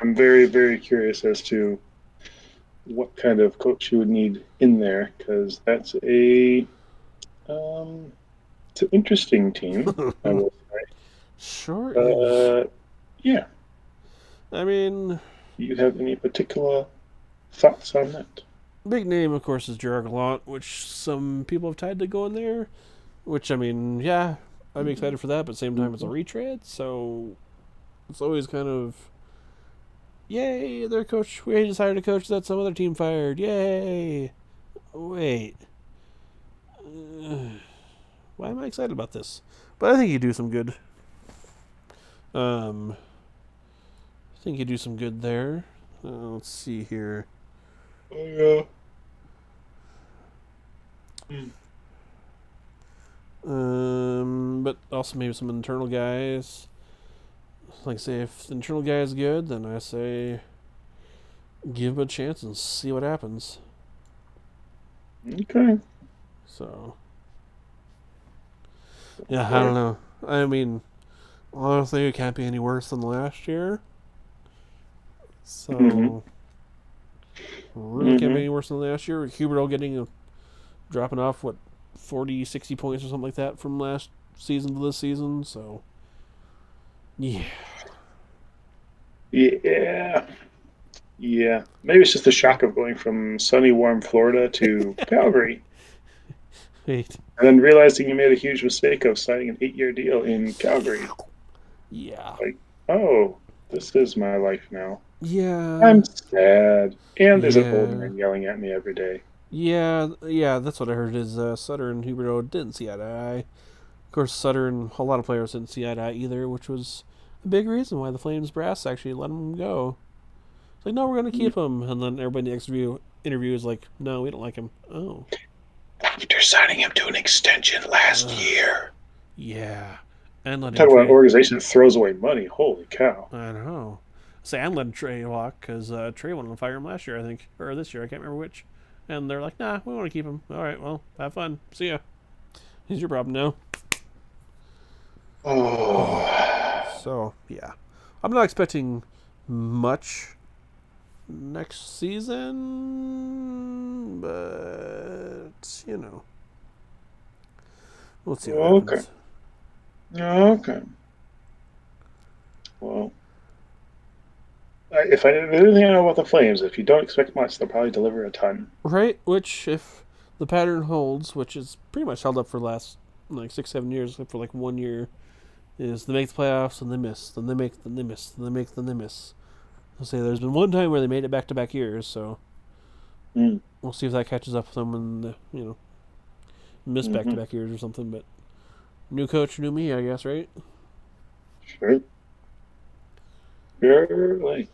I'm very, very curious as to what kind of coach you would need in there because that's um, it's an interesting team. I will Sure say. is. Yeah. I mean, Do you have any particular thoughts on that? big name, of course, is Gerard Gallant, which some people have tied to go in there. Which, I mean, yeah, I'm excited for that, but at the same time, it's a Mm-hmm. retread, so it's always kind of, yay, their coach, we decided to coach that some other team fired, yay. Wait, why am I excited about this? But I think you do some good. Um, I think you do some good there. Let's see here. Oh, yeah. Mm. But also maybe some internal guys. Like, say, if the internal guy is good, then I say give him a chance and see what happens. Okay. So, yeah, I don't know. I mean, honestly, it can't be any worse than last year. Mm-hmm. So, really can't be Mm-hmm. any worse than last year. Huberto dropping off, what, 40, 60 points or something like that from last season to this season. So, yeah. Yeah. Yeah. Maybe it's just the shock of going from sunny, warm Florida to Calgary Wait. and then realizing you made a huge mistake of signing an 8 year deal in Calgary. Yeah. Like, oh, this is my life now. Yeah. I'm sad. And there's an old Yeah. man yelling at me every day. Yeah, that's what I heard. Is Sutter and Huberto didn't see eye to eye. Of course, Sutter and a lot of players didn't see eye to eye either, which was a big reason why the Flames brass actually let him go. It's like, no, we're going to keep him. And then everybody in the next interview is like, no, we don't like him. Oh. After signing him to an extension last Ugh. year. Yeah. And let him Talk about an trade. organization that throws away money. Holy cow. I don't know. Say, and let him trade walk because Trey wanted to fire him last year, I think. Or this year, I can't remember which. And they're like, nah, we want to keep him. All right, well, have fun. See ya. He's your problem now. Oh. So, yeah. I'm not expecting much next season, but, we'll see what Okay. happens. Okay. Well, if I anything I know about the Flames, if you don't expect much, they'll probably deliver a ton. Right? Which, if the pattern holds, which is pretty much held up for the last, like, 6, 7 years, except for, like, 1 year, is they make the playoffs and they miss, then they make, then they miss, then they make, then they miss. I'll say there's been one time where they made it back-to-back years, so Mm. we'll see if that catches up with them and, miss Mm-hmm. back-to-back years or something, but new coach, new me, I guess, right? Sure. Surely.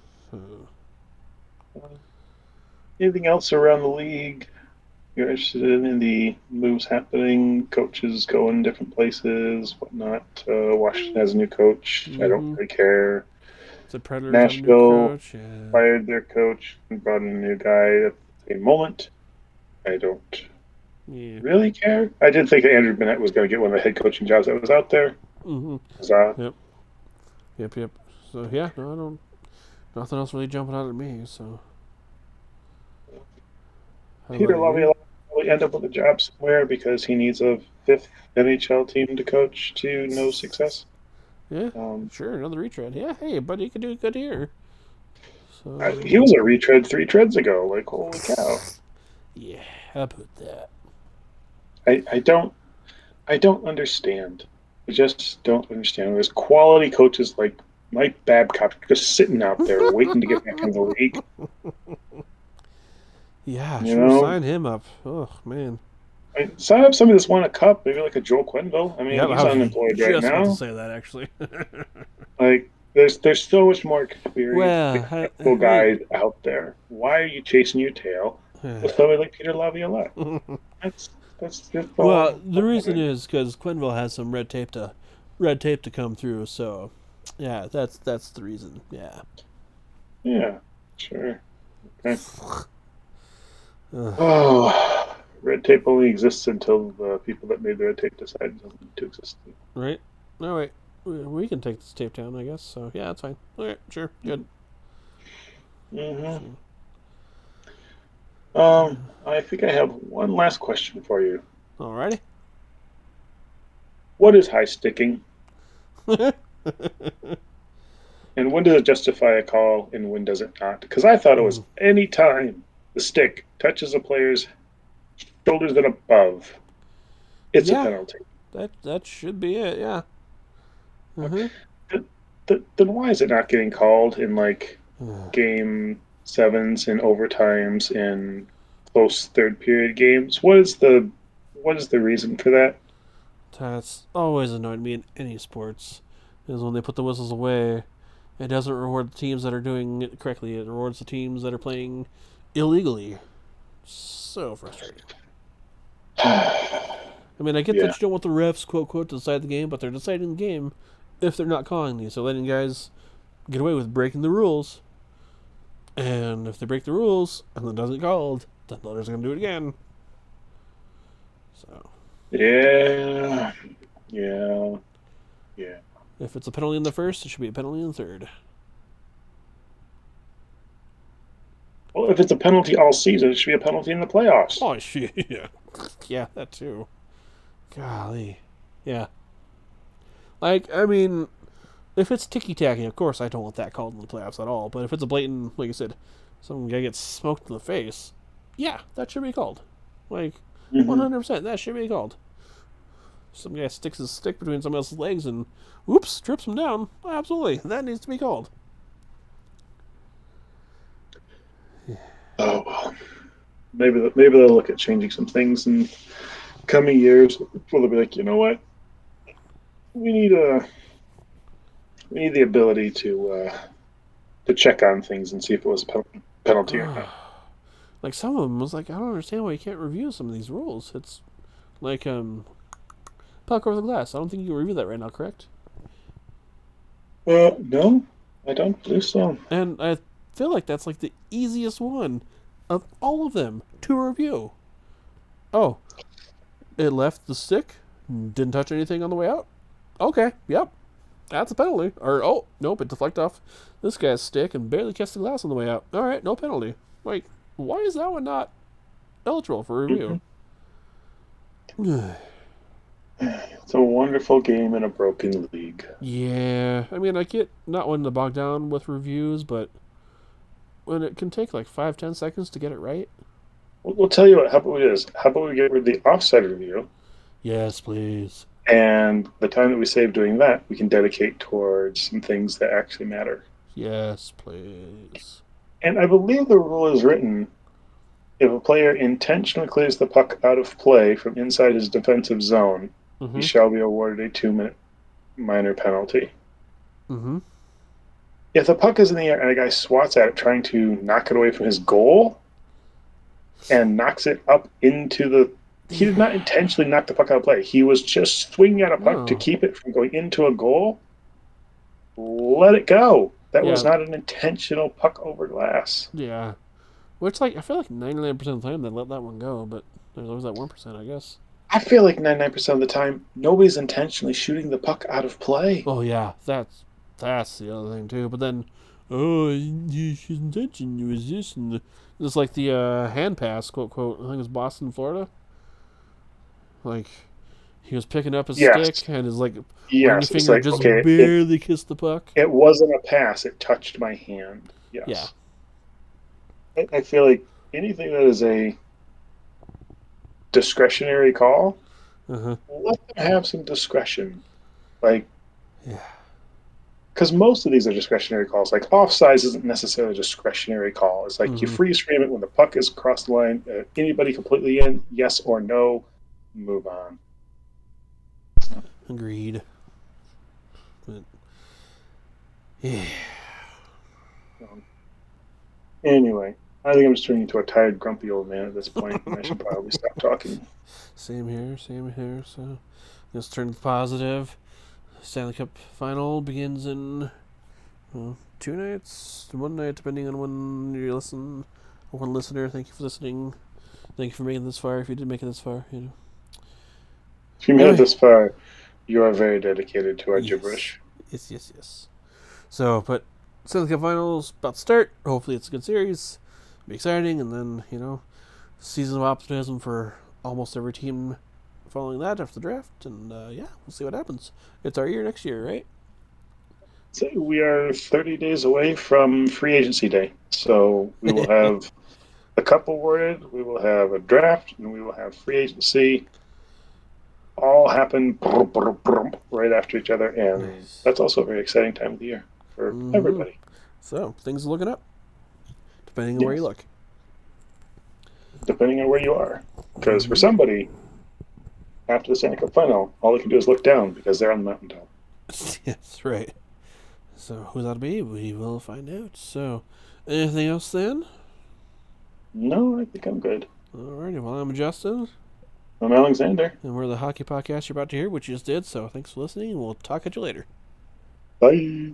Anything else around the league you're interested in the moves happening, coaches going different places, whatnot? Washington has a new coach. I don't Mm-hmm. really care. The Predators have a new Nashville coach. Yeah. fired their coach and brought in a new guy at the same moment. I don't Yeah. really care. I did think that Andrew Bennett was going to get one of the head coaching jobs that was out there. Mm-hmm. Huzzah. Yep. Yep. So yeah, no, I don't. Nothing else really jumping out at me. So. How Peter about you? Laviolette will end up with a job somewhere because he needs a fifth NHL team to coach to no success. Yeah. Um, Sure. Another retread. Yeah. Hey, buddy, you could do good here. he So. was a retread 3 treads ago. Like, holy cow. Yeah. How about that? I don't understand. I just don't understand. There's quality coaches like Mike Babcock just sitting out there waiting to get back in the league. Yeah. You Sure. know, Sign him up. Oh man. I mean, sign up somebody that's won a cup, maybe like a Joel Quenneville. I mean, Yep, he's I was unemployed right just about to now. say that actually. Like, there's so much more experienced, Well, successful wait. guys out there. Why are you chasing your tail with somebody like Peter Laviolette? That's that's Well, all. the reason is because Quenville has some red tape to come through. So, yeah, that's the reason. Yeah. Yeah, sure. Okay. Ugh. Oh, red tape only exists until the people that made the red tape decide it doesn't need to exist. Right. No wait. We can take this tape down, I guess. So yeah, that's fine. Okay, sure, good. Mm-hmm. So, I think I have one last question for you. alrighty. What is high sticking, and when does it justify a call, and when does it not? Because I thought it was any time the stick touches a player's shoulders and above, it's a Yeah, penalty. that should be it. Yeah. Uh-huh. Then why is it not getting called in like game sevens and overtimes and close third period games? What is the reason for that? That's always annoyed me in any sports. Is when they put the whistles away. It doesn't reward the teams that are doing it correctly. It rewards the teams that are playing illegally. So frustrating. I mean, I get Yeah. that you don't want the refs, quote, quote, to decide the game, but they're deciding the game if they're not calling these. So letting guys get away with breaking the rules. And if they break the rules and it doesn't get called, then the others are going to do it again. So Yeah. Yeah. Yeah. if it's a penalty in the first, it should be a penalty in the third. Well, if it's a penalty all season, it should be a penalty in the playoffs. Oh, shit. Yeah. Yeah, that too. Golly. Yeah. Like, I mean, if it's ticky tacky, of course I don't want that called in the playoffs at all. But if it's a blatant, like I said, some guy gets smoked in the face, yeah, that should be called. Like, Mm-hmm. 100%, that should be called. Some guy sticks his stick between someone else's legs and, whoops, trips him down. Absolutely, that needs to be called. Oh well, maybe they'll look at changing some things in coming years. Where they'll be like, you know what, we need a we need the ability to check on things and see if it was a penalty or not. Like some of them was like, I don't understand why you can't review some of these rules. It's like puck over the glass. I don't think you can review that right now, correct? No, I don't believe so. And I feel like that's like the easiest one of all of them to review. Oh, it left the stick, didn't touch anything on the way out. Okay, yep, that's a penalty. Or oh, nope, it deflected off this guy's stick and barely kissed the glass on the way out. All right, no penalty. Like, why is that one not eligible for review? Mhm. It's a wonderful game in a broken league. Yeah, I mean, I get not wanting to bog down with reviews, but when it can take like 5-10 seconds to get it right. We'll tell you what. How about we do this? How about we get rid of the offside review, Yes, please. and the time that we save doing that, we can dedicate towards some things that actually matter. Yes, please. And I believe the rule is written: if a player intentionally clears the puck out of play from inside his defensive zone, he Mm-hmm. shall be awarded a 2 minute minor penalty. Mm-hmm. If the puck is in the air and a guy swats at it trying to knock it away from his goal and knocks it up into the. He did not intentionally knock the puck out of play. He was just swinging at a puck to No. keep it from going into a goal. Let it go. That was Yeah, not an intentional puck over glass. yeah. Which, like, I feel like 99% of the time they let that one go, but there's always that 1%, I guess. I feel like 99% of the time, nobody's intentionally shooting the puck out of play. Oh, yeah, that's the other thing, too. But then, oh, his intention was this, and it's like the hand pass, quote, quote, I think it was Boston, Florida. Like, he was picking up his Yes, stick, and his, like, ring yes. It's finger like, just okay, it, barely kissed the puck. it wasn't a pass. It touched my hand. Yeah. Yes. I feel like anything that is a discretionary call, Uh-huh. let them have some discretion. Like, Yeah. because most of these are discretionary calls. Like offsides isn't necessarily a discretionary call. It's like you Mm-hmm. freeze frame it when the puck is across the line. Anybody completely in, yes or no. move on. Agreed. But, yeah. Anyway, I think I'm just turning into a tired, grumpy old man at this point, and I should probably stop talking. Same here, same here. So, let's turn positive. Stanley Cup final begins in 2 nights, one night, depending on when you listen. One listener, thank you for listening. Thank you for making it this far. If you did make it this far, If you made it Anyway, this far, you are very dedicated to our yes, gibberish. yes. So, but Stanley Cup finals about to start. Hopefully, it's a good series. It'll be exciting, and then season of optimism for almost every team following that after the draft, and we'll see what happens. It's our year next year, right? So we are 30 days away from free agency day. So we will have the cup awarded, we will have a draft, and we will have free agency all happen right after each other. And Nice. that's also a very exciting time of the year for Mm-hmm. everybody. So things are looking up, depending on where you Yes, look. depending on where you are. Because for Mm-hmm. somebody, after the Stanley Cup final, all they can do is look down because they're on the mountaintop. Yes, right. So who that'll be, we will find out. So, anything else then? No, I think I'm good. Alrighty, well, I'm Justin, I'm Alexander. and we're the hockey podcast you're about to hear, which you just did. So thanks for listening, and we'll talk at you later. Bye.